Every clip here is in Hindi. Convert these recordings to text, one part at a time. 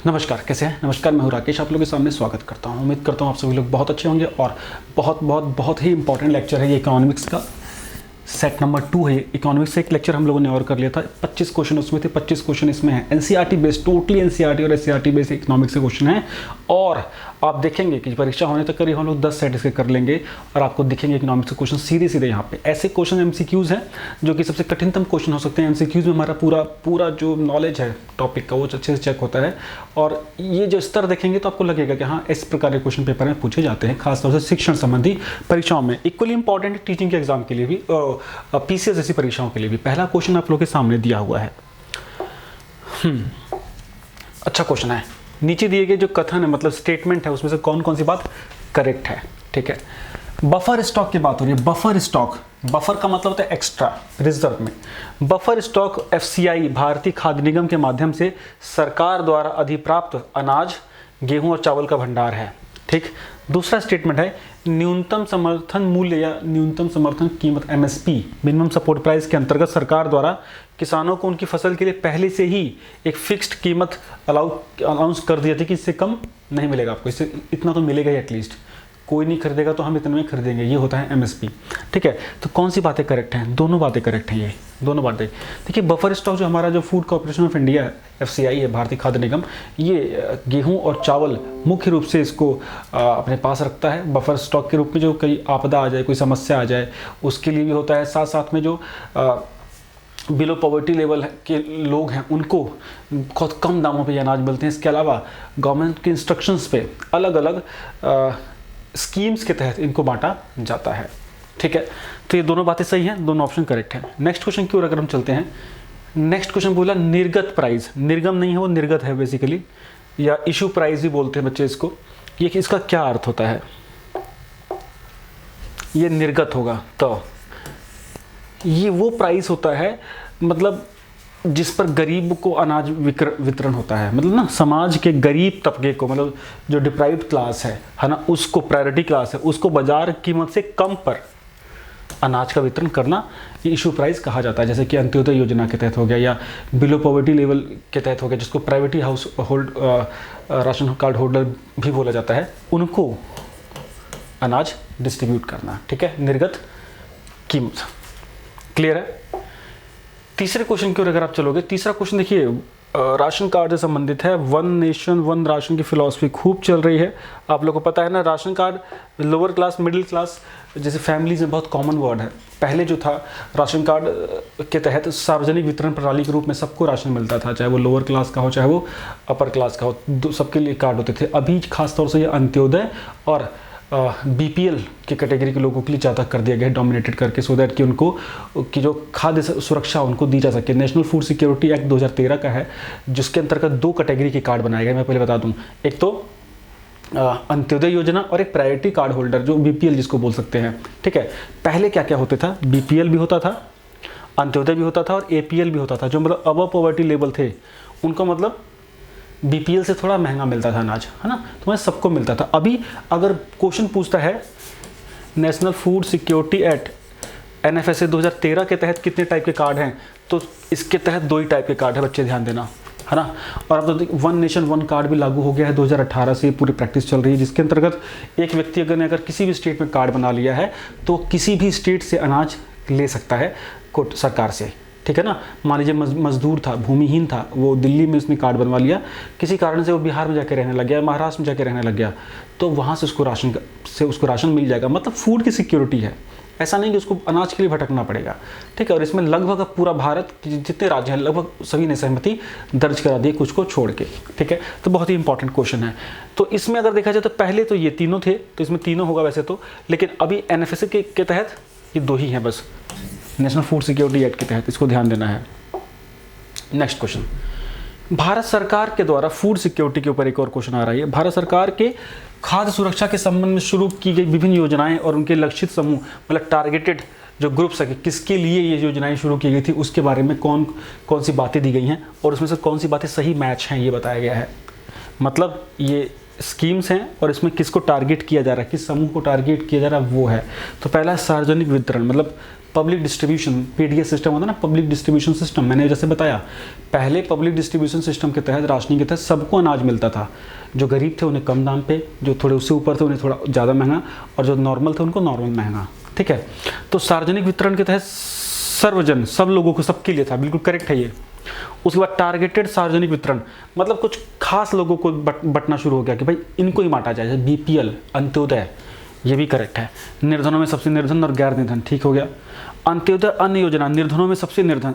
नमस्कार, कैसे हैं? नमस्कार, मैं हूं राकेश, आप लोगों के सामने स्वागत करता हूं। उम्मीद करता हूं आप सभी लोग बहुत अच्छे होंगे और बहुत ही इंपॉर्टेंट लेक्चर है ये इकोनॉमिक्स का। सेट नंबर 2 है। इकोनॉमिक्स से एक लेक्चर हम लोगों ने और कर लिया था। 25 क्वेश्चन उसमें थे, 25 क्वेश्चन इसमें है। एनसीईआरटी बेस्ड, टोटली एनसीईआरटी और एससीईआरटी बेस्ड इकोनॉमिक्स के क्वेश्चन हैं। और आप देखेंगे कि परीक्षा होने तक करीब हम लोग 10 सेट इसके कर लेंगे और आपको दिखेंगे इकोनॉमिक्स के क्वेश्चन सीधे यहाँ पे। ऐसे क्वेश्चन एमसीक्यूज हैं जो कि सबसे कठिनतम क्वेश्चन हो सकते हैं। एमसीक्यूज में हमारा पूरा जो नॉलेज है टॉपिक का वो अच्छे से चेक होता है और ये जो स्तर देखेंगे तो आपको लगेगा कि हाँ, इस प्रकार के क्वेश्चन पेपर में पूछे जाते हैं, खासतौर से शिक्षण संबंधी परीक्षाओं में। इक्वली इंपॉर्टेंट टीचिंग के एग्जाम के लिए भी, पीसीएस जैसी परीक्षाओं के लिए भी। पहला क्वेश्चन आप लोगों के सामने दिया हुआ है। अच्छा क्वेश्चन है। नीचे दिए गए जो कथन है, मतलब स्टेटमेंट है, उसमें से कौन कौन सी बात करेक्ट है? ठीक है, बफर स्टॉक की बात हो रही है। बफर स्टॉक, बफर का मतलब होता है एक्स्ट्रा, रिजर्व में। बफर स्टॉक एफसीआई, भारतीय खाद्य निगम के माध्यम से सरकार द्वारा अधिप्राप्त अनाज, गेहूं और चावल का भंडार है। ठीक। दूसरा स्टेटमेंट है न्यूनतम समर्थन मूल्य या न्यूनतम समर्थन कीमत एमएसपी, मिनिमम सपोर्ट प्राइस के अंतर्गत सरकार द्वारा किसानों को उनकी फसल के लिए पहले से ही एक फिक्स्ड कीमत अलाउंस कर दी थी कि इससे कम नहीं मिलेगा आपको, इससे इतना तो मिलेगा ही एटलीस्ट। कोई नहीं खरीदेगा तो हम इतने में खरीदेंगे, ये होता है एमएसपी। ठीक है, तो कौन सी बातें करेक्ट हैं? दोनों बातें करेक्ट हैं। ये दोनों बातें देखिए, बफर स्टॉक जो हमारा जो food corporation of India FCI है, भारतीय खाद्य निगम, ये गेहूं और चावल मुख्य रूप से इसको अपने पास रखता है बफर स्टॉक के रूप में। जो कोई आपदा आ जाए, कोई समस्या आ जाए, उसके लिए भी होता है। साथ साथ में जो बिलो पॉवर्टी लेवल के लोग हैं उनको बहुत कम दामों पे ये अनाज मिलते हैं। इसके अलावा गवर्नमेंट के इंस्ट्रक्शंस पे अलग अलग स्कीम्स के तहत इनको बांटा जाता है। ठीक है, तो ये दोनों बातें सही हैं, दोनों ऑप्शन करेक्ट हैं। नेक्स्ट क्वेश्चन की ओर अगर हम चलते हैं, नेक्स्ट क्वेश्चन बोला निर्गत प्राइस। निर्गम नहीं है, वो निर्गत है बेसिकली, या इशू प्राइस भी बोलते हैं बच्चे इसको। ये इसका क्या अर्थ होता है? ये निर्गत होगा तो ये वो प्राइस होता है, मतलब जिस पर गरीब को अनाज वितरण होता है। मतलब ना, समाज के गरीब तबके को, मतलब जो डिप्राइव्ड क्लास है ना, उसको, प्रायोरिटी क्लास है, उसको बाजार कीमत से कम पर अनाज का वितरण करना ये इशू प्राइस कहा जाता है। जैसे कि अंत्योदय योजना के तहत हो गया या बिलो पॉवर्टी लेवल के तहत हो गया, जिसको priority household ration card holder भी बोला जाता है, उनको अनाज डिस्ट्रीब्यूट करना। ठीक है, निर्गत कीमत। क्लियर है? तीसरे क्वेश्चन की ओर अगर आप चलोगे, तीसरा क्वेश्चन देखिए, राशन कार्ड से संबंधित है। वन नेशन वन राशन की फिलॉसफी खूब चल रही है। आप लोगों को पता है ना, ration card lower class, middle class जैसे फैमिलीज में बहुत कॉमन वर्ड है। पहले जो था, राशन कार्ड के तहत सार्वजनिक वितरण प्रणाली के रूप में सबको राशन मिलता था, चाहे वो लोअर क्लास का हो चाहे वो अपर क्लास का हो, सबके लिए कार्ड होते थे। अभी खासतौर से ये अंत्योदय और बीपीएल की कैटेगरी के लोगों के लिए ज़्यादा कर दिया गया है, डोमिनेटेड करके, सो दैट कि उनको की जो खाद्य सुरक्षा उनको दी जा सके। नेशनल फूड सिक्योरिटी एक्ट 2013 का है, जिसके अंतर्गत 2 कैटेगरी के कार्ड बनाए गए। मैं पहले बता दूं, एक तो अंत्योदय योजना और एक प्रायोरिटी कार्ड होल्डर, जो बीपीएल जिसको बोल सकते हैं। ठीक है, पहले क्या क्या होता था? बीपीएल भी होता था, अंत्योदय भी होता था और एपीएल भी होता था। जो मतलब अबव पॉवर्टी लेवल थे उनको मतलब बीपीएल से थोड़ा महंगा मिलता था अनाज, है ना, तो वह सबको मिलता था। अभी अगर क्वेश्चन पूछता है national food security act NFSA 2013 के तहत कितने टाइप के कार्ड हैं, तो इसके तहत 2 ही टाइप के कार्ड है, बच्चे ध्यान देना, है ना। और अब तो वन नेशन वन कार्ड भी लागू हो गया है, 2018 से पूरी प्रैक्टिस चल रही है, जिसके अंतर्गत एक व्यक्ति अगर किसी भी स्टेट में कार्ड बना लिया है तो किसी भी स्टेट से अनाज ले सकता है सरकार से। ठीक है ना, मान लीजिए मजदूर था, भूमिहीन था, वो दिल्ली में उसने कार्ड बनवा लिया, किसी कारण से वो बिहार में जाके रहने लग गया, महाराष्ट्र में जाके रहने लग गया, तो वहाँ से उसको राशन मिल जाएगा। मतलब फूड की सिक्योरिटी है, ऐसा नहीं कि उसको अनाज के लिए भटकना पड़ेगा। ठीक है, और इसमें लगभग पूरा भारत जितने राज्य हैं लगभग सभी ने सहमति दर्ज करा दी, कुछ को छोड़ के। ठीक है, तो बहुत ही इंपॉर्टेंट क्वेश्चन है। तो इसमें अगर देखा जाए तो पहले तो ये तीनों थे, तो इसमें तीनों होगा वैसे तो, लेकिन अभी एनएफएसए के तहत ये 2 ही हैं बस, नेशनल फूड सिक्योरिटी एक्ट के तहत, इसको ध्यान देना है। नेक्स्ट क्वेश्चन, भारत सरकार के द्वारा फूड सिक्योरिटी के ऊपर एक और क्वेश्चन आ रहा है। भारत सरकार के खाद्य सुरक्षा के संबंध में शुरू की गई विभिन्न योजनाएं और उनके लक्षित समूह, मतलब टारगेटेड जो ग्रुप्स है, किसके लिए ये योजनाएं शुरू की गई थी, उसके बारे में कौन कौन सी बातें दी गई हैं और उसमें से कौन सी बातें सही मैच हैं, ये बताया गया है। मतलब ये स्कीम्स हैं और इसमें किसको टारगेट किया जा रहा है, किस समूह को टारगेट किया जा रहा है, वो है। तो पहला सार्वजनिक वितरण, मतलब पब्लिक डिस्ट्रीब्यूशन, पीडीएस सिस्टम होता है ना, पब्लिक डिस्ट्रीब्यूशन सिस्टम, मैंने जैसे बताया पहले पब्लिक डिस्ट्रीब्यूशन सिस्टम के तहत, राशनिंग के तहत सबको अनाज मिलता था। जो गरीब थे उन्हें कम दाम पे, जो थोड़े उससे ऊपर थे उन्हें थोड़ा ज़्यादा महंगा, और जो नॉर्मल थे उनको नॉर्मल महंगा। ठीक है, तो सार्वजनिक वितरण के तहत सर्वजन, सब लोगों को, सबके लिए था, बिल्कुल करेक्ट है ये। उसके बाद टारगेटेड सार्वजनिक वितरण, मतलब कुछ खास लोगों को बंटना शुरू हो गया कि भाई इनको ही बांटा जाए, जैसे बीपीएल, अंत्योदय, ये भी करेक्ट है। निर्धनों में सबसे निर्धन और गैर निर्धन, ठीक हो गया। अंत्योदय अन्न योजना, निर्धनों में सबसे निर्धन,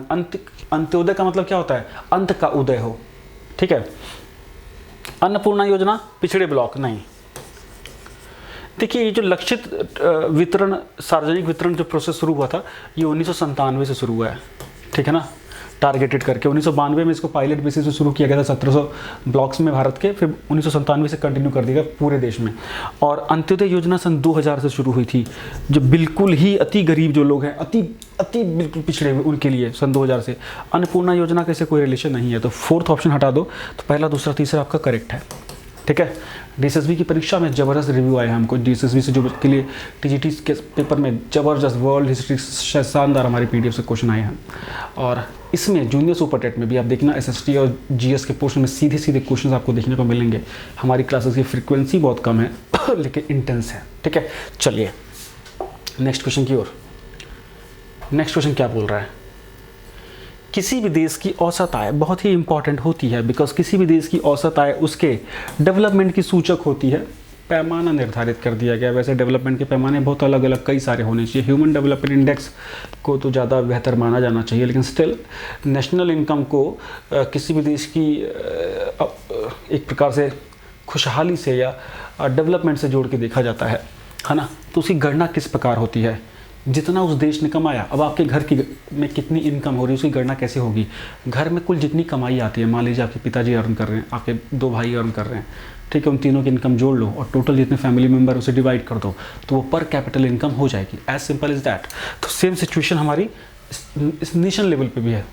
अंत्योदय का मतलब क्या होता है, अंत का उदय हो। ठीक है। अन्नपूर्णा योजना, पिछड़े ब्लॉक, नहीं। देखिए ये जो लक्षित वितरण, सार्वजनिक वितरण जो प्रोसेस शुरू हुआ था, ये 1997 से शुरू हुआ है। ठीक है ना, टारगेटेड करके 1992 में इसको पायलट बेसिस पे शुरू किया गया था 1700 ब्लॉक्स में भारत के, फिर 1997 से कंटिन्यू कर दिया गया पूरे देश में। और अंत्योदय योजना सन 2000 से शुरू हुई थी, जो बिल्कुल ही अति गरीब जो लोग हैं, अति अति बिल्कुल पिछड़े हुए, उनके लिए सन 2000 से। अन्नपूर्णा योजना का इससे कोई रिलेशन नहीं है, तो फोर्थ ऑप्शन हटा दो, तो पहला दूसरा तीसरा आपका करेक्ट है। ठीक है। डीएसएसबी की परीक्षा में ज़बरदस्त रिव्यू आया है हमको, डीएसएसबी से जो के लिए टीजीटी के पेपर में ज़बरदस्त वर्ल्ड हिस्ट्री शानदार हमारे पीडीएफ से क्वेश्चन आए हैं। और इसमें जूनियर सुपर टेट में भी आप देखना, एसएसटी और जीएस के पोर्शन में सीधे सीधे क्वेश्चन आपको देखने को मिलेंगे। हमारी क्लासेस की फ्रिक्वेंसी बहुत कम है लेकिन इंटेंस है। ठीक है, चलिए नेक्स्ट क्वेश्चन की ओर। नेक्स्ट क्वेश्चन क्या बोल रहा है, किसी भी देश की औसत आय बहुत ही इंपॉर्टेंट होती है, बिकॉज किसी भी देश की औसत आय उसके डेवलपमेंट की सूचक होती है। पैमाना निर्धारित कर दिया गया, वैसे डेवलपमेंट के पैमाने बहुत अलग अलग कई सारे होने चाहिए। ह्यूमन डेवलपमेंट इंडेक्स को तो ज़्यादा बेहतर माना जाना चाहिए, लेकिन स्टिल नेशनल इनकम को किसी भी देश की एक प्रकार से खुशहाली से या डेवलपमेंट से जोड़ के देखा जाता है ना। तो उसकी गणना किस प्रकार होती है, जितना उस देश ने कमाया। अब आपके घर की में कितनी इनकम हो रही है, उसकी गणना कैसे होगी। घर में कुल जितनी कमाई आती है, मान लीजिए आपके पिताजी अर्न कर रहे हैं, आपके 2 भाई अर्न कर रहे हैं, ठीक है, उन तीनों की इनकम जोड़ लो और टोटल जितने फैमिली मेंबर उसे डिवाइड कर दो, तो वो पर कैपिटल इनकम हो जाएगी। As simple is that. तो सेम सिचुएशन हमारी इस नेशन लेवल पे भी है।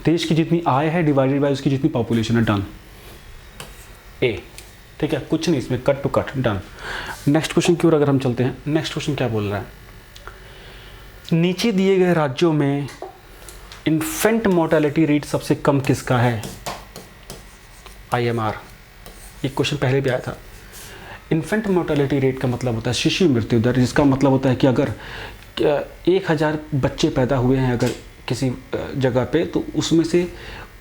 देश की जितनी आय है डिवाइडेड बाय उसकी जितनी पॉपुलेशन है, डन। ए, ठीक है, कुछ नहीं इसमें, cut to cut, done. Next question की ओर अगर हम चलते हैं, नेक्स्ट क्वेश्चन क्या बोल रहा है, नीचे दिए गए राज्यों में इन्फेंट मोर्टेलिटी रेट सबसे कम किसका है। IMR, एक क्वेश्चन पहले भी आया था। इन्फेंट मोर्टेलिटी रेट का मतलब होता है शिशु मृत्यु दर, जिसका मतलब होता है कि अगर 1000 बच्चे पैदा हुए हैं अगर किसी जगह पे, तो उसमें से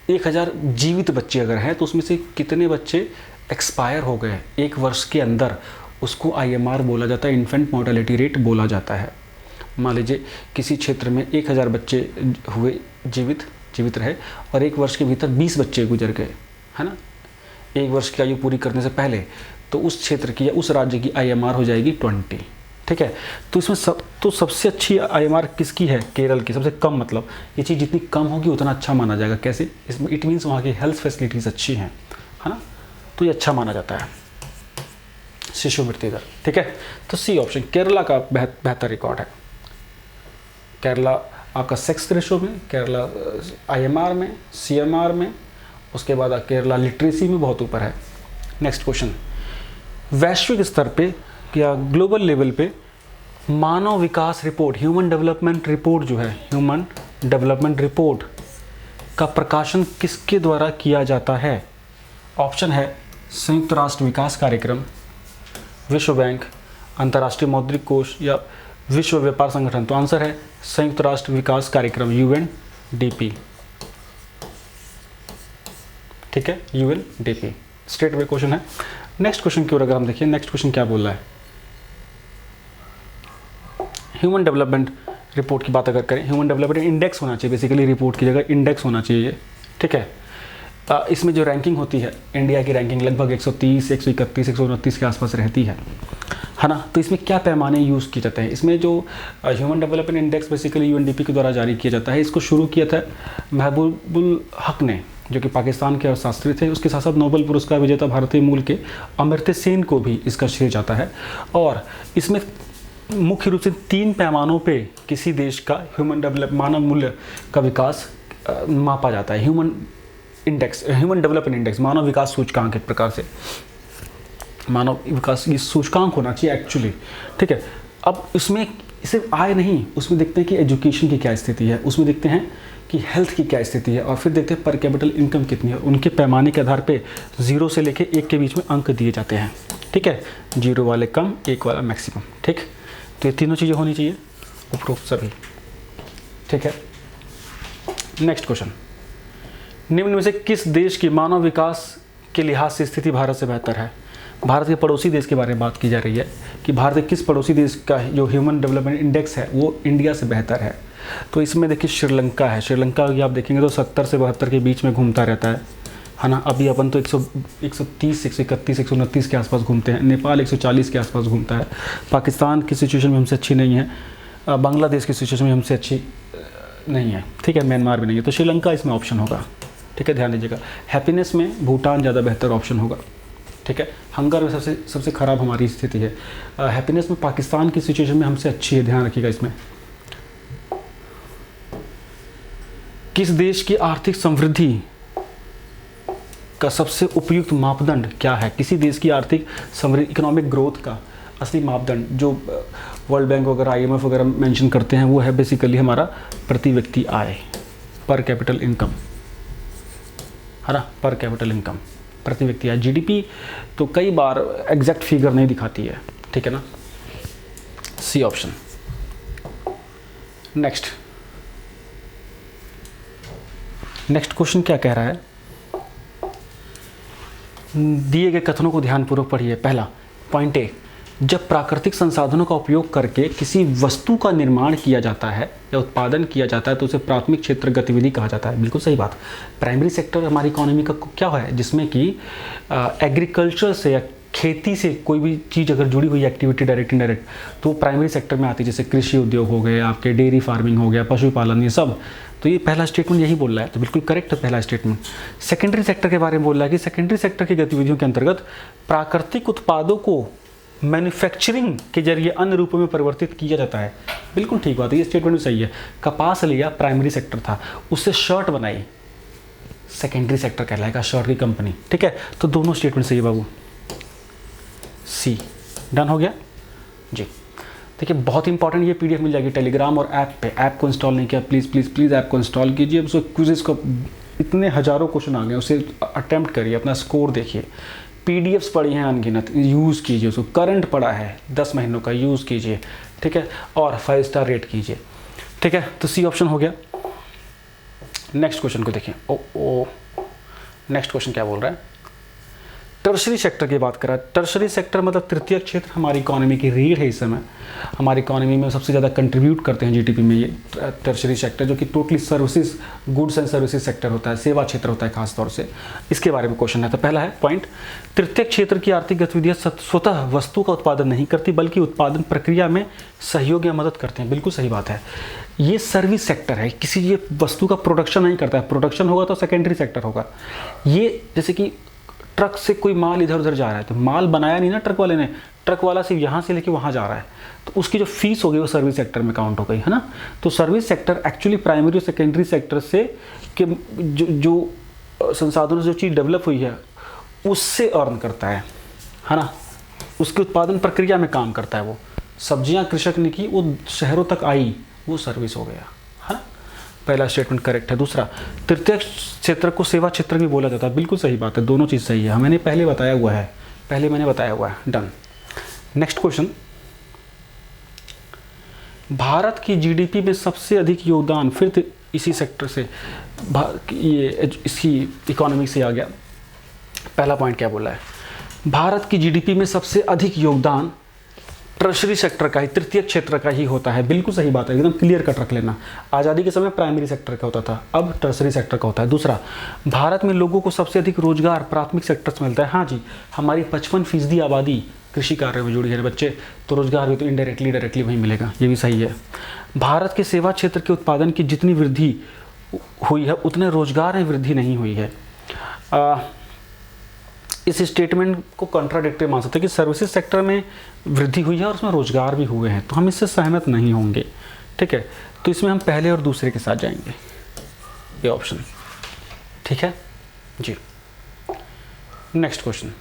1000 जीवित बच्चे अगर हैं, तो उसमें से कितने बच्चे एक्सपायर हो गए 1 वर्ष के अंदर, उसको IMR बोला जाता है, इन्फेंट मोर्टेलिटी रेट बोला जाता है। मान लीजिए किसी क्षेत्र में 1000 बच्चे हुए जीवित रहे और 1 वर्ष के भीतर 20 बच्चे गुजर गए, है ना, 1 वर्ष की आयु पूरी करने से पहले, तो उस क्षेत्र की या उस राज्य की IMR हो जाएगी 20। ठीक है, तो इसमें सबसे अच्छी IMR किसकी है, केरल की। सबसे कम मतलब ये चीज़ जितनी कम होगी उतना अच्छा माना जाएगा। कैसे, इसमें इट मीन्स वहाँ की हेल्थ फैसिलिटीज़ अच्छी हैं, है ना, तो ये अच्छा माना जाता है शिशु मृत्यु दर। ठीक है, तो सी ऑप्शन, केरला का बेहतर रिकॉर्ड है। केरला आपका सेक्स रेशो में, केरला IMR में, CMR में, उसके बाद केरला लिटरेसी में बहुत ऊपर है। नेक्स्ट क्वेश्चन, वैश्विक स्तर पे या ग्लोबल लेवल पे मानव विकास रिपोर्ट, ह्यूमन डेवलपमेंट रिपोर्ट जो है, ह्यूमन डेवलपमेंट रिपोर्ट का प्रकाशन किसके द्वारा किया जाता है। ऑप्शन है संयुक्त राष्ट्र विकास कार्यक्रम, विश्व बैंक, अंतर्राष्ट्रीय मौद्रिक कोष या विश्व व्यापार संगठन। तो आंसर है संयुक्त राष्ट्र विकास कार्यक्रम, UNDP। ठीक है, UNDP स्टेट वे क्वेश्चन है। नेक्स्ट क्वेश्चन की ओर अगर हम देखिए, नेक्स्ट क्वेश्चन क्या बोल रहा है, ह्यूमन डेवलपमेंट रिपोर्ट की बात अगर करें, ह्यूमन डेवलपमेंट इंडेक्स होना चाहिए, बेसिकली रिपोर्ट की जगह इंडेक्स होना चाहिए। ठीक है, इसमें जो रैंकिंग होती है, इंडिया की रैंकिंग लगभग 130, 131, 129 के आसपास रहती है ना। तो इसमें क्या पैमाने यूज़ किए जाते हैं, इसमें जो human development index basically UNDP के द्वारा जारी किया जाता है। इसको शुरू किया था महबूबुल हक ने, जो कि पाकिस्तान के अर्थशास्त्री थे। उसके साथ साथ नोबेल पुरस्कार विजेता भारतीय मूल के अमर्त्य सेन को भी इसका श्रेय जाता है। और इसमें मुख्य रूप से 3 पैमानों पे किसी देश का मानव मूल्य का विकास मापा जाता है। ह्यूमन डेवलपमेंट इंडेक्स, मानव विकास सूचकांक, एक प्रकार से मानव विकास की सूचकांक होना चाहिए एक्चुअली। ठीक है, अब इसमें सिर्फ आय नहीं, उसमें देखते हैं कि एजुकेशन की क्या स्थिति है, उसमें देखते हैं कि हेल्थ की क्या स्थिति है, और फिर देखते हैं पर कैपिटल इनकम कितनी है। उनके पैमाने के आधार पे 0 से लेके 1 के बीच में अंक दिए जाते हैं। ठीक है, 0 वाले कम, 1 वाला मैक्सिमम। ठीक, तो ये तीनों चीज़ें होनी चाहिए, उपरोक्त सभी। ठीक है, नेक्स्ट क्वेश्चन, निम्न में से किस देश की मानव विकास के लिहाज से स्थिति भारत से बेहतर है? भारत के पड़ोसी देश के बारे में बात की जा रही है कि भारत के किस पड़ोसी देश का जो ह्यूमन डेवलपमेंट इंडेक्स है वो इंडिया से बेहतर है। तो इसमें देखिए श्रीलंका है। श्रीलंका की आप देखेंगे तो 70 से 72 के बीच में घूमता रहता है ना। अभी अपन तो 130, 131, 129 के आसपास घूमते हैं। नेपाल 140 के आसपास घूमता है। पाकिस्तान की सिचुएशन में हमसे अच्छी नहीं है, बांग्लादेश की सिचुएशन में हमसे अच्छी नहीं है। ठीक है, म्यांमार भी नहीं है, तो श्रीलंका इसमें ऑप्शन होगा। ठीक है, ध्यान दीजिएगा। हैप्पीनेस में भूटान ज़्यादा बेहतर ऑप्शन होगा। ठीक है, हंगर में सबसे ख़राब हमारी स्थिति है। हैप्पीनेस में पाकिस्तान की सिचुएशन में हमसे अच्छी है, ध्यान रखिएगा इसमें। किस देश की आर्थिक समृद्धि का सबसे उपयुक्त मापदंड क्या है? किसी देश की आर्थिक समृद्धि, इकोनॉमिक ग्रोथ का असली मापदंड जो वर्ल्ड बैंक वगैरह, IMF वगैरह मेंशन करते हैं, वो है बेसिकली हमारा प्रति व्यक्ति आय, पर कैपिटल इनकम, है ना। पर कैपिटल इनकम, प्रति व्यक्ति आय। GDP तो कई बार एग्जैक्ट फिगर नहीं दिखाती है। ठीक है ना, सी ऑप्शन। नेक्स्ट क्वेश्चन क्या कह रहा है? दिए गए कथनों को ध्यानपूर्वक पढ़िए। पहला पॉइंट ए, जब प्राकृतिक संसाधनों का उपयोग करके किसी वस्तु का निर्माण किया जाता है या उत्पादन किया जाता है तो उसे प्राथमिक क्षेत्र गतिविधि कहा जाता है। बिल्कुल सही बात। प्राइमरी सेक्टर हमारी इकोनॉमी का क्या है, जिसमें कि एग्रीकल्चर से या खेती से कोई भी चीज़ अगर जुड़ी हुई एक्टिविटी डायरेक्ट इनडायरेक्ट तो वो प्राइमरी सेक्टर में आती है। जैसे कृषि उद्योग हो गए, आपके डेयरी फार्मिंग हो गया, पशुपालन, ये सब। तो ये पहला स्टेटमेंट यही बोल रहा है, तो बिल्कुल करेक्ट है पहला स्टेटमेंट। सेकेंडरी सेक्टर के बारे में बोल रहा है कि सेकेंडरी सेक्टर की गतिविधियों के अंतर्गत प्राकृतिक उत्पादों को मैन्युफैक्चरिंग के जरिए अन्य रूपों में परिवर्तित किया जाता है। बिल्कुल ठीक बात है, ये स्टेटमेंट भी सही है। कपास लिया, प्राइमरी सेक्टर था, उससे शर्ट बनाई, सेकेंडरी सेक्टर कहलाएगा, शर्ट की कंपनी। ठीक है, तो दोनों स्टेटमेंट सही है बाबू। सी डन हो गया जी। देखिए बहुत इंपॉर्टेंट ये PDF मिल जाएगी टेलीग्राम और ऐप पे। ऐप को इंस्टॉल नहीं किया, प्लीज़ प्लीज़ प्लीज़ ऐप को इंस्टॉल कीजिए। उसको क्विज़ को इतने हज़ारों क्वेश्चन आ गए, उसे अटेम्प्ट करिए, अपना स्कोर देखिए। PDFs पढ़ी हैं अनगिनत, यूज़ कीजिए उसको। करंट पड़ा है 10 महीनों का, यूज़ कीजिए। ठीक है, और 5 स्टार रेट कीजिए। ठीक है, तो सी ऑप्शन हो गया। नेक्स्ट क्वेश्चन को देखें। नेक्स्ट क्वेश्चन क्या बोल रहा है? टर्शरी सेक्टर की बात करा। टर्शरी सेक्टर मतलब तृतीय क्षेत्र हमारी इकोनॉमी की रीढ़ है। इस समय हमारी इकोनॉमी में सबसे ज़्यादा कंट्रीब्यूट करते हैं GDP में ये टर्शरी सेक्टर, जो कि totally services, goods and services sector होता है, सेवा क्षेत्र होता है खास तौर से। इसके बारे में क्वेश्चन है। तो पहला है पॉइंट, तृतीय क्षेत्र की आर्थिक गतिविधियाँ स्वतः वस्तु का उत्पादन नहीं करती बल्कि उत्पादन प्रक्रिया में सहयोग या मदद करते हैं। बिल्कुल सही बात है। ये सर्विस सेक्टर है, किसी ये वस्तु का प्रोडक्शन नहीं करता है। प्रोडक्शन होगा तो सेकेंडरी सेक्टर होगा। ये जैसे कि ट्रक से कोई माल इधर उधर जा रहा है, तो माल बनाया नहीं ना ट्रक वाले ने, ट्रक वाला सिर्फ यहाँ से लेके वहाँ जा रहा है, तो उसकी जो फीस हो गई वो सर्विस सेक्टर में काउंट हो गई, है ना। तो सर्विस सेक्टर एक्चुअली प्राइमरी और सेकेंडरी सेक्टर से कि जो संसाधनों से जो चीज़ डेवलप हुई है उससे अर्न करता है ना। उसके उत्पादन प्रक्रिया में काम करता है। वो सब्जियाँ कृषक ने की, वो शहरों तक आई, वो सर्विस हो गया, है ना। पहला स्टेटमेंट करेक्ट है। दूसरा, तृतीय क्षेत्र को सेवा क्षेत्र भी बोला जाता है। बिल्कुल सही बात है, दोनों चीज़ सही है। मैंने पहले बताया हुआ है, डन। नेक्स्ट क्वेश्चन, भारत की GDP में सबसे अधिक योगदान, फिर इसी सेक्टर से, ये इसकी इकोनॉमी से आ गया। पहला पॉइंट क्या बोला है? भारत की GDP में सबसे अधिक योगदान टर्शरी सेक्टर का ही, तृतीय क्षेत्र का ही होता है। बिल्कुल सही बात है, एकदम क्लियर कट रख लेना। आज़ादी के समय प्राइमरी सेक्टर का होता था, अब टर्शरी सेक्टर का होता है। दूसरा, भारत में लोगों को सबसे अधिक रोजगार प्राथमिक सेक्टर से मिलता है। हाँ जी, हमारी 55% आबादी कृषि कार्य में जुड़ी है बच्चे, तो रोजगार भी तो इनडायरेक्टली डायरेक्टली वहीं मिलेगा, ये भी सही है। भारत के सेवा क्षेत्र के उत्पादन की जितनी वृद्धि हुई है उतने रोजगार में वृद्धि नहीं हुई है। इस स्टेटमेंट को कॉन्ट्राडिक्टरी मान सकते हैं कि सर्विसेज सेक्टर में वृद्धि हुई है और उसमें रोजगार भी हुए हैं, तो हम इससे सहमत नहीं होंगे। ठीक है, तो इसमें हम पहले और दूसरे के साथ जाएंगे, ये ऑप्शन। ठीक है जी। नेक्स्ट क्वेश्चन,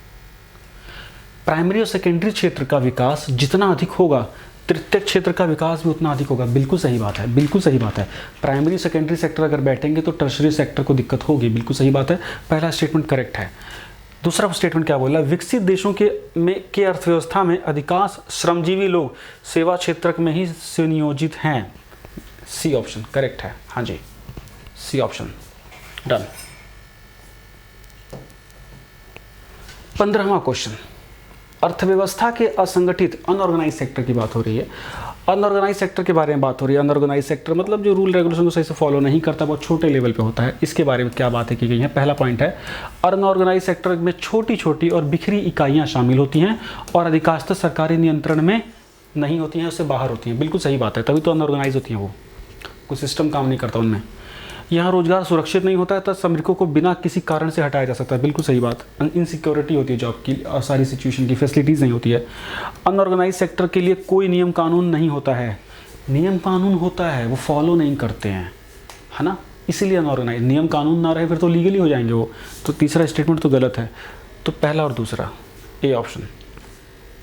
प्राइमरी और सेकेंडरी क्षेत्र का विकास जितना अधिक होगा तृतीयक क्षेत्र का विकास भी उतना अधिक होगा। बिल्कुल सही बात है, बिल्कुल सही बात है। प्राइमरी सेकेंडरी सेक्टर अगर बैठेंगे तो टर्शरी सेक्टर को दिक्कत होगी। बिल्कुल सही बात है, पहला स्टेटमेंट करेक्ट है। दूसरा स्टेटमेंट क्या बोला, विकसित देशों के अर्थव्यवस्था में अधिकांश श्रमजीवी लोग सेवा क्षेत्र में ही सुनियोजित हैं। सी ऑप्शन करेक्ट है, हाँ जी, सी ऑप्शन डन। 15वां क्वेश्चन, अर्थव्यवस्था के असंगठित अनऑर्गेनाइज सेक्टर की बात हो रही है। अनऑर्गेनाइज सेक्टर के बारे में बात हो रही है। अनऑर्गेनाइज सेक्टर मतलब जो रूल रेगुलेशन को सही से फॉलो नहीं करता, बहुत छोटे लेवल पे होता है। इसके बारे में क्या बातें की गई हैं। पहला पॉइंट है, अनऑर्गेनाइज सेक्टर में छोटी छोटी और बिखरी इकाइयाँ शामिल होती हैं और अधिकांशतः सरकारी नियंत्रण में नहीं होती हैं, उससे बाहर होती हैं। बिल्कुल सही बात है, तभी तो अनऑर्गेनाइज होती हैं, वो कोई सिस्टम काम नहीं करता उनमें। यहाँ रोजगार सुरक्षित नहीं होता है, तब श्रमिकों को बिना किसी कारण से हटाया जा सकता है। बिल्कुल सही बात। इनसिक्योरिटी होती है जॉब की और सारी सिचुएशन की, फैसिलिटीज़ नहीं होती है। अनऑर्गेनाइज सेक्टर के लिए कोई नियम कानून नहीं होता है। नियम कानून होता है, वो फॉलो नहीं करते हैं, है ना, इसीलिए अनऑर्गेनाइज। नियम कानून ना रहे फिर तो लीगली हो जाएंगे वो। तो तीसरा स्टेटमेंट तो गलत है। तो पहला और दूसरा, ए ऑप्शन,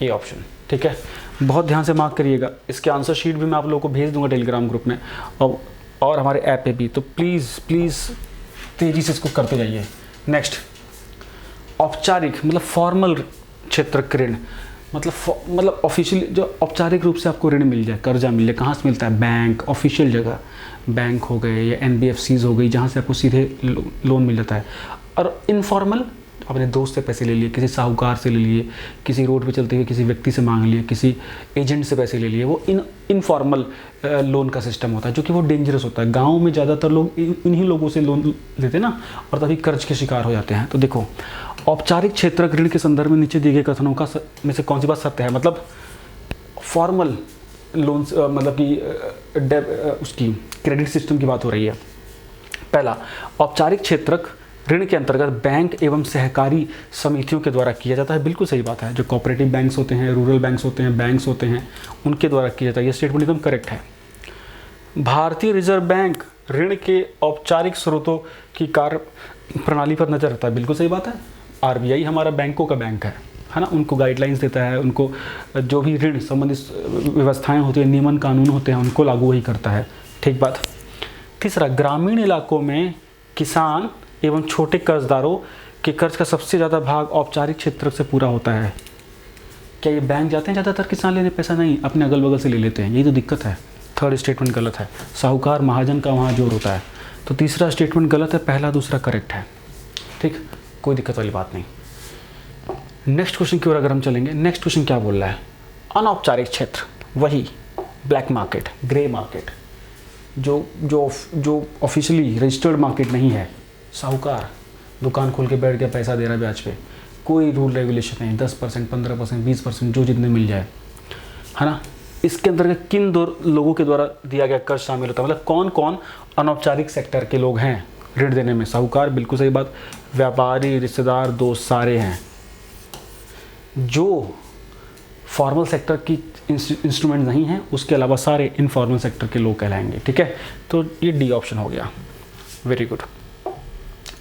ए ऑप्शन, ठीक है। बहुत ध्यान से मार्क करिएगा। इसके आंसर शीट भी मैं आप लोगों को भेज दूंगा टेलीग्राम ग्रुप में और हमारे ऐप पे भी। तो प्लीज़ प्लीज़ तेज़ी से इसको करते जाइए। नेक्स्ट, औपचारिक मतलब फॉर्मल क्षेत्र ऋण, मतलब ऑफिशियल जो औपचारिक रूप से आपको ऋण मिल जाए, कर्जा मिल जाए, कहाँ से मिलता है, बैंक, ऑफिशियल जगह, बैंक हो गए या NBFCs हो गई, जहाँ से आपको सीधे लोन मिल जाता है। और इनफॉर्मल, अपने दोस्त से पैसे ले लिए, किसी साहूकार से ले लिए, किसी रोड पे चलते हुए किसी व्यक्ति से मांग लिए, किसी एजेंट से पैसे ले लिए, वो इनफॉर्मल लोन का सिस्टम होता है, जो कि वो डेंजरस होता है। गाँव में ज़्यादातर लोग इन्हीं लोगों से लोन लेते हैं ना, और तभी कर्ज के शिकार हो जाते हैं। तो देखो, औपचारिक क्षेत्र ऋण के संदर्भ में नीचे दिए गए कथनों का में से कौन सी बात सत्य है। मतलब फॉर्मल लोन, मतलब कि उसकी क्रेडिट सिस्टम की बात हो रही है। पहला, औपचारिक क्षेत्र ऋण के अंतर्गत बैंक एवं सहकारी समितियों के द्वारा किया जाता है। बिल्कुल सही बात है। जो कोऑपरेटिव बैंक्स होते हैं, रूरल बैंक्स होते हैं, बैंक्स होते हैं, उनके द्वारा किया जाता है। ये स्टेटमेंट एकदम करेक्ट है। भारतीय रिजर्व बैंक ऋण के औपचारिक स्रोतों की कार्य प्रणाली पर नजर रखता है। बिल्कुल सही बात है। RBI हमारा बैंकों का बैंक है ना, उनको गाइडलाइंस देता है, उनको जो भी ऋण संबंधित व्यवस्थाएं होती हैं, नियमन कानून होते हैं, उनको लागू वही करता है। ठीक बात। तीसरा, ग्रामीण इलाकों में किसान एवं छोटे कर्जदारों के कर्ज का सबसे ज़्यादा भाग औपचारिक क्षेत्र से पूरा होता है। क्या ये बैंक जाते हैं ज़्यादातर किसान लेने? पैसा नहीं, अपने अगल बगल से ले लेते हैं। यही तो दिक्कत है। थर्ड स्टेटमेंट गलत है। साहूकार महाजन का वहाँ जोर होता है। तो तीसरा स्टेटमेंट गलत है, पहला दूसरा करेक्ट है। ठीक, कोई दिक्कत वाली बात नहीं। नेक्स्ट क्वेश्चन की ओर अगर हम चलेंगे, नेक्स्ट क्वेश्चन क्या बोल रहा है, अनौपचारिक क्षेत्र, वही ब्लैक मार्केट, ग्रे मार्केट, जो ऑफिशियली रजिस्टर्ड मार्केट नहीं है। साहूकार दुकान खोल के बैठ गया, पैसा दे रहा है ब्याज पे, कोई रूल रेगुलेशन नहीं, 10%, 15%, 20%, जो जितने मिल जाए, है ना। इसके अंतर्गत किन दो लोगों के द्वारा दिया गया कर्ज शामिल होता है, मतलब कौन कौन अनौपचारिक सेक्टर के लोग हैं ऋण देने में? साहूकार, बिल्कुल सही बात। व्यापारी, रिश्तेदार, दोस्त, सारे हैं। जो फॉर्मल सेक्टर की इंस्ट्रूमेंट नहीं है, उसके अलावा सारे इनफॉर्मल सेक्टर के लोग कहलाएंगे। ठीक है, तो ये डी ऑप्शन हो गया। Very good.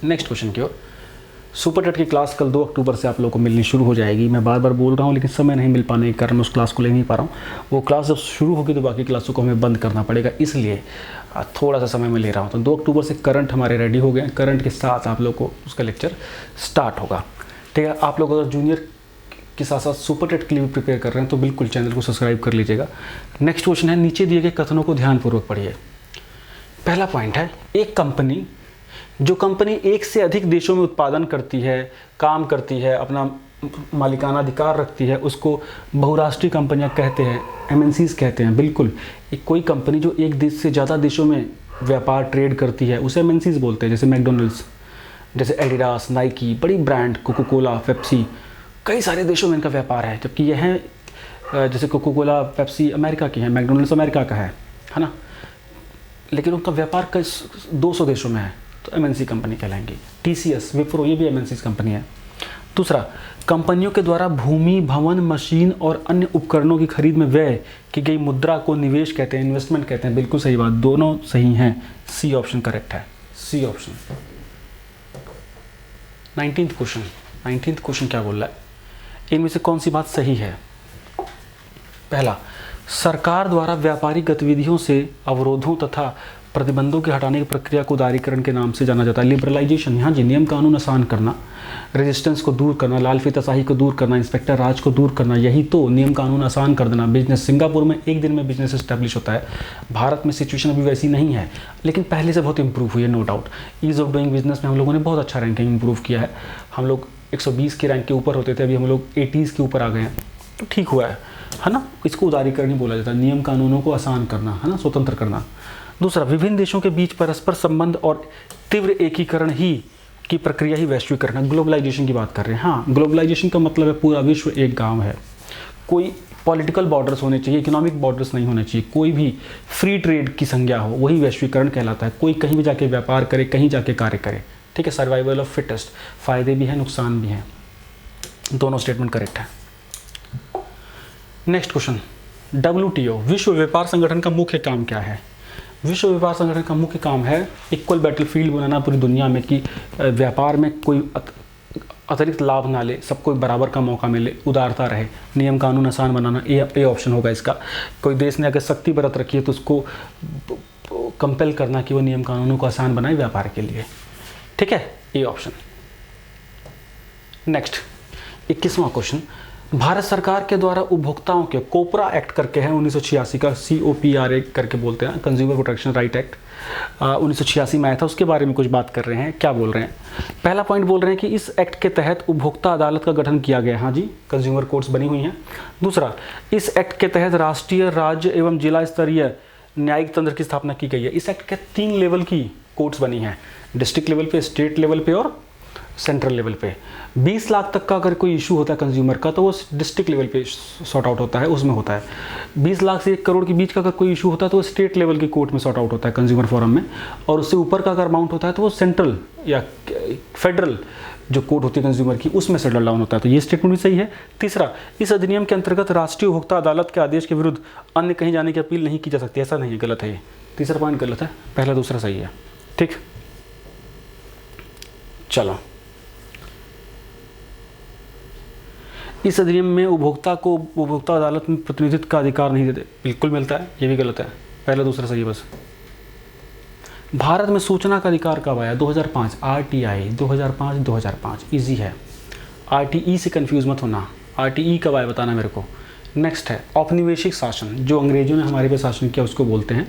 नेक्स्ट क्वेश्चन की ओर। सुपर टेट की क्लास कल 2 अक्टूबर से आप लोगों को मिलनी शुरू हो जाएगी। मैं बार बार बोल रहा हूँ, लेकिन समय नहीं मिल पाने के कारण मैं उस क्लास को ले नहीं पा रहा हूँ। वो क्लास जब शुरू होगी तो बाकी क्लासों को हमें बंद करना पड़ेगा, इसलिए थोड़ा सा समय मैं ले रहा हूँ। तो 2 अक्टूबर से करंट हमारे रेडी हो गए। करंट के साथ आप लोग को उसका लेक्चर स्टार्ट होगा। ठीक है, आप लोग अगर जूनियर के साथ साथ सुपर टेट के लिए भी प्रिपेयर कर रहे हैं तो बिल्कुल चैनल को सब्सक्राइब कर लीजिएगा। नेक्स्ट क्वेश्चन है, नीचे दिए गए कथनों को ध्यानपूर्वक पढ़िए। पहला पॉइंट है, एक कंपनी, जो कंपनी एक से अधिक देशों में उत्पादन करती है, काम करती है, अपना मालिकाना अधिकार रखती है, उसको बहुराष्ट्रीय कंपनियां कहते हैं, MNCs कहते हैं। बिल्कुल, एक कोई कंपनी जो एक देश से ज़्यादा देशों में व्यापार ट्रेड करती है उसे MNCs बोलते हैं। जैसे मैकडोनल्ड्स, जैसे एडिडास, नाइकी, बड़ी ब्रांड, कोको कोला, पेप्सी, कई सारे देशों में इनका व्यापार है। जबकि यह है, जैसे कोको कोला, पेप्सी अमेरिका की है, मैकडोनल्ड्स अमेरिका का है ना, लेकिन उनका व्यापार कई 200 देशों में है, तो MNC कंपनी कहलाएंगी। TCS, विप्रो, ये भी MNCs कंपनी है। दूसरा, कंपनियों के द्वारा भूमि, भवन, मशीन और अन्य उपकरणों की खरीद में व्यय की गई मुद्रा को निवेश कहते हैं, इन्वेस्टमेंट कहते हैं। बिल्कुल सही बात, दोनों सही हैं। सी ऑप्शन करेक्ट है, सी ऑप्शन। 19th क्वेश्चन क्या बोल रहा है, इनमें से कौन सी बात सही है? पहला, सरकार द्वारा व्यापारिक गतिविधियों से अवरोधों तथा प्रतिबंधों के हटाने की प्रक्रिया को उदारीकरण के नाम से जाना जाता है। लिबरलाइजेशन, यहाँ जी नियम कानून आसान करना, रेजिस्टेंस को दूर करना, लाल फीताशाही को दूर करना, इंस्पेक्टर राज को दूर करना, यही तो नियम कानून आसान कर देना। बिजनेस, सिंगापुर में एक दिन में बिजनेस एस्टेब्लिश होता है। भारत में सिचुएशन अभी वैसी नहीं है, लेकिन पहले से बहुत इंप्रूव हुई है, no doubt. Ease of doing business में हम लोगों ने बहुत अच्छा रैंकिंग इंप्रूव किया है। हम लोग 120 के रैंक के ऊपर होते थे, अभी हम लोग 80s के ऊपर आ गए हैं, तो ठीक हुआ है ना। इसको उदारीकरण ही बोला जाता है, नियम कानूनों को आसान करना, है ना, स्वतंत्र करना। दूसरा, विभिन्न देशों के बीच परस्पर संबंध और तीव्र एकीकरण ही की प्रक्रिया ही वैश्वीकरण है। ग्लोबलाइजेशन की बात कर रहे हैं। हाँ, ग्लोबलाइजेशन का मतलब है पूरा विश्व एक गांव है। कोई पॉलिटिकल बॉर्डर्स होने चाहिए, इकोनॉमिक बॉर्डर्स नहीं होने चाहिए, कोई भी फ्री ट्रेड की संज्ञा हो, वही वैश्वीकरण कहलाता है। कोई कहीं भी जाके व्यापार करे, कहीं जाके कार्य करे, ठीक है। सर्वाइवल ऑफ फिटेस्ट, फायदे भी हैं नुकसान भी हैं, दोनों स्टेटमेंट करेक्ट है। नेक्स्ट क्वेश्चन, WTO विश्व व्यापार संगठन का मुख्य काम क्या है? विश्व व्यापार संगठन का मुख्य काम है इक्वल बैटलफील्ड बनाना पूरी दुनिया में, कि व्यापार में कोई अतिरिक्त लाभ ना ले, सबको बराबर का मौका मिले, उदारता रहे, नियम कानून आसान बनाना, ये ऑप्शन होगा इसका। कोई देश ने अगर सख्ती बरत रखी है तो उसको कंपेल करना कि वो नियम कानूनों को आसान बनाए व्यापार के लिए, ठीक है, ये ऑप्शन। नेक्स्ट 21वां क्वेश्चन, भारत सरकार के द्वारा उपभोक्ताओं के कोपरा एक्ट करके है 1986 का, COPRA करके बोलते हैं, कंज्यूमर प्रोटेक्शन राइट एक्ट, 1986 में आया था, उसके बारे में कुछ बात कर रहे हैं। क्या बोल रहे हैं? पहला पॉइंट बोल रहे हैं कि इस एक्ट के तहत उपभोक्ता अदालत का गठन किया गया है। हाँ जी, कंज्यूमर कोर्ट्स बनी हुई हैं। दूसरा, इस एक्ट के तहत राष्ट्रीय, राज्य एवं जिला स्तरीय न्यायिक तंत्र की स्थापना की गई है। इस एक्ट के 3 लेवल की कोर्ट्स बनी हैं, डिस्ट्रिक्ट लेवल पे, स्टेट लेवल पे और सेंट्रल लेवल पे। 20 लाख तक का अगर कोई इशू होता है कंज्यूमर का तो वो डिस्ट्रिक्ट लेवल पे सॉर्ट आउट होता है, उसमें होता है। 20 लाख से 1 करोड़ के बीच का अगर कोई इशू होता है तो वो स्टेट लेवल की कोर्ट में सॉर्ट आउट होता है, कंज्यूमर फोरम में। और उससे ऊपर का अगर अमाउंट होता है तो वो सेंट्रल या फेडरल जो कोर्ट होती है कंज्यूमर की, उसमें सेटल डाउन होता है। तो ये स्टेटमेंट भी सही है। तीसरा, इस अधिनियम के अंतर्गत राष्ट्रीय उपभोक्ता अदालत के आदेश के विरुद्ध अन्य कहीं जाने की अपील नहीं की जा सकती। ऐसा नहीं है, गलत है ये। तीसरा पॉइंट गलत है, पहला दूसरा सही है, ठीक। चलो, इस अधिनियम में उपभोक्ता को उपभोक्ता अदालत में प्रतिनिधित्व का अधिकार नहीं देते, बिल्कुल मिलता है, ये भी गलत है, पहला दूसरा सही है बस। भारत में सूचना का अधिकार कब आया? 2005, RTI 2005, इजी है। RTE से कंफ्यूज मत होना, RTE कब आया बताना मेरे को। नेक्स्ट है औपनिवेशिक शासन, जो अंग्रेजों ने हमारे पे शासन किया उसको बोलते हैं,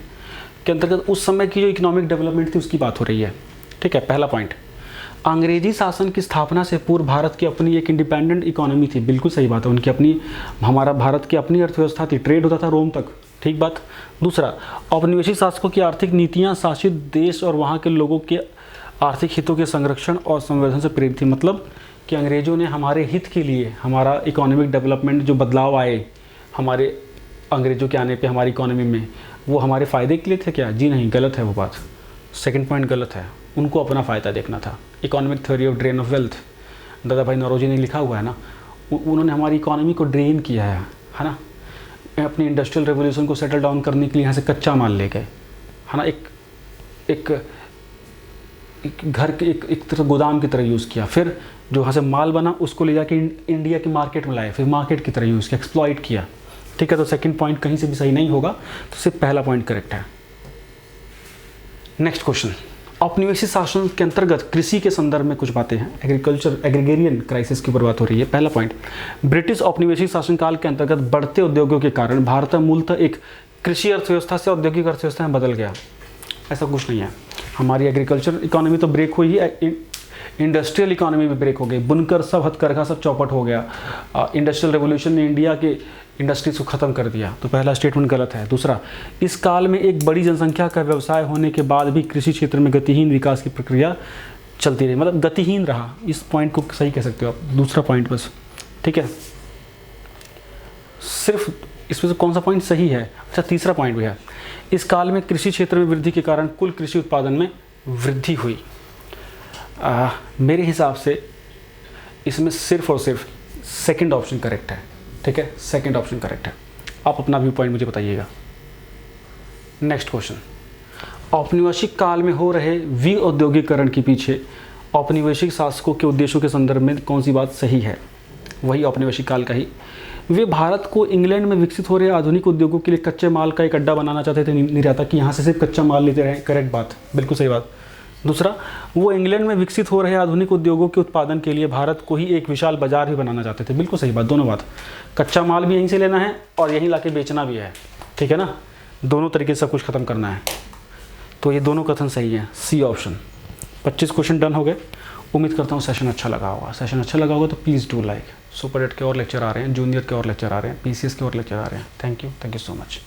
के अंतर्गत उस समय की जो इकोनॉमिक डेवलपमेंट थी उसकी बात हो रही है, ठीक है। पहला पॉइंट, अंग्रेजी शासन की स्थापना से पूर्व भारत की अपनी एक इंडिपेंडेंट इकोनॉमी थी, बिल्कुल सही बात है, उनकी अपनी, हमारा भारत की अपनी अर्थव्यवस्था थी, ट्रेड होता था रोम तक, ठीक बात। दूसरा, औपनिवेशिक शासकों की आर्थिक नीतियां शासित देश और वहां के लोगों के आर्थिक हितों के संरक्षण और संवर्धन से प्रेरित थी, मतलब कि अंग्रेजों ने हमारे हित के लिए, हमारा इकोनॉमिक डेवलपमेंट जो बदलाव आए हमारे अंग्रेजों के आने पे हमारी इकोनॉमी में, वो हमारे फ़ायदे के लिए थे क्या? जी नहीं, गलत है वो बात, सेकंड पॉइंट गलत है, उनको अपना फ़ायदा देखना था। Economic theory of drain of wealth, दादा भाई नौरोजी ने लिखा हुआ है ना, उन्होंने हमारी इकोनॉमी को ड्रेन किया है ना, अपनी इंडस्ट्रियल रेवोल्यूशन को सेटल डाउन करने के लिए यहाँ से कच्चा माल ले गए, है ना, एक घर के एक तरह गोदाम की तरह यूज़ किया, फिर जो यहाँ से माल बना उसको ले जाके इंडिया की मार्केट में लाए, फिर मार्केट की तरह यूज़ किया, एक्सप्लॉइट किया, ठीक है। तो सेकंड पॉइंट कहीं से भी सही नहीं होगा, तो सिर्फ पहला पॉइंट करेक्ट है। नेक्स्ट क्वेश्चन, औपनिवेशिक शासन के अंतर्गत कृषि के संदर्भ में कुछ बातें हैं, एग्रीकल्चर एग्रीगेरियन क्राइसिस की ऊपर बात हो रही है। पहला पॉइंट, ब्रिटिश औपनिवेशिक शासनकाल के अंतर्गत बढ़ते उद्योगों के कारण भारत मूलतः एक कृषि अर्थव्यवस्था से औद्योगिक अर्थव्यवस्था में बदल गया। ऐसा कुछ नहीं है, हमारी एग्रीकल्चर इकोनॉमी तो ब्रेक हुई है, इंडस्ट्रियल इकोनॉमी भी ब्रेक हो गई, बुनकर सब हथकरघा सब चौपट हो गया। इंडस्ट्रियल रेवोल्यूशन ने इंडिया के इंडस्ट्रीज को ख़त्म कर दिया, तो पहला स्टेटमेंट गलत है। दूसरा, इस काल में एक बड़ी जनसंख्या का व्यवसाय होने के बाद भी कृषि क्षेत्र में गतिहीन विकास की प्रक्रिया चलती रही, मतलब गतिहीन रहा, इस पॉइंट को सही कह सकते हो आप, दूसरा पॉइंट बस, ठीक है। सिर्फ इसमें से कौन सा पॉइंट सही है? अच्छा, तीसरा पॉइंट भी है, इस काल में कृषि क्षेत्र में वृद्धि के कारण कुल कृषि उत्पादन में वृद्धि हुई। मेरे हिसाब से इसमें सिर्फ और सिर्फ सेकंड ऑप्शन करेक्ट है, ठीक है, सेकंड ऑप्शन करेक्ट है। आप अपना व्यू पॉइंट मुझे बताइएगा। नेक्स्ट क्वेश्चन, औपनिवेशिक काल में हो रहे विऔद्योगिकरण के पीछे औपनिवेशिक शासकों के उद्देश्यों के संदर्भ में कौन सी बात सही है? वही औपनिवेशिक काल का ही वे भारत को इंग्लैंड में विकसित हो रहे आधुनिक उद्योगों के लिए कच्चे माल का एक अड्डा बनाना चाहते थे निर्याता, कि यहाँ से सिर्फ कच्चा माल लेते रहे। करेक्ट बात, बिल्कुल सही बात। दूसरा, वो इंग्लैंड में विकसित हो रहे आधुनिक उद्योगों के उत्पादन के लिए भारत को ही एक विशाल बाजार भी बनाना चाहते थे। बिल्कुल सही बात, दोनों बात। कच्चा माल भी यहीं से लेना है और यहीं लाके बेचना भी है, ठीक है ना, दोनों तरीके से सब कुछ खत्म करना है। तो ये दोनों कथन सही है, सी ऑप्शन। 25 क्वेश्चन डन हो गए। उम्मीद करता हूँ सेशन अच्छा लगा होगा। सेशन अच्छा लगा होगा तो प्लीज़ डू लाइक। सुपर 8 के और लेक्चर आ रहे हैं, जूनियर के और लेक्चर आ रहे हैं, PCS के और लेक्चर आ रहे हैं। Thank you so much.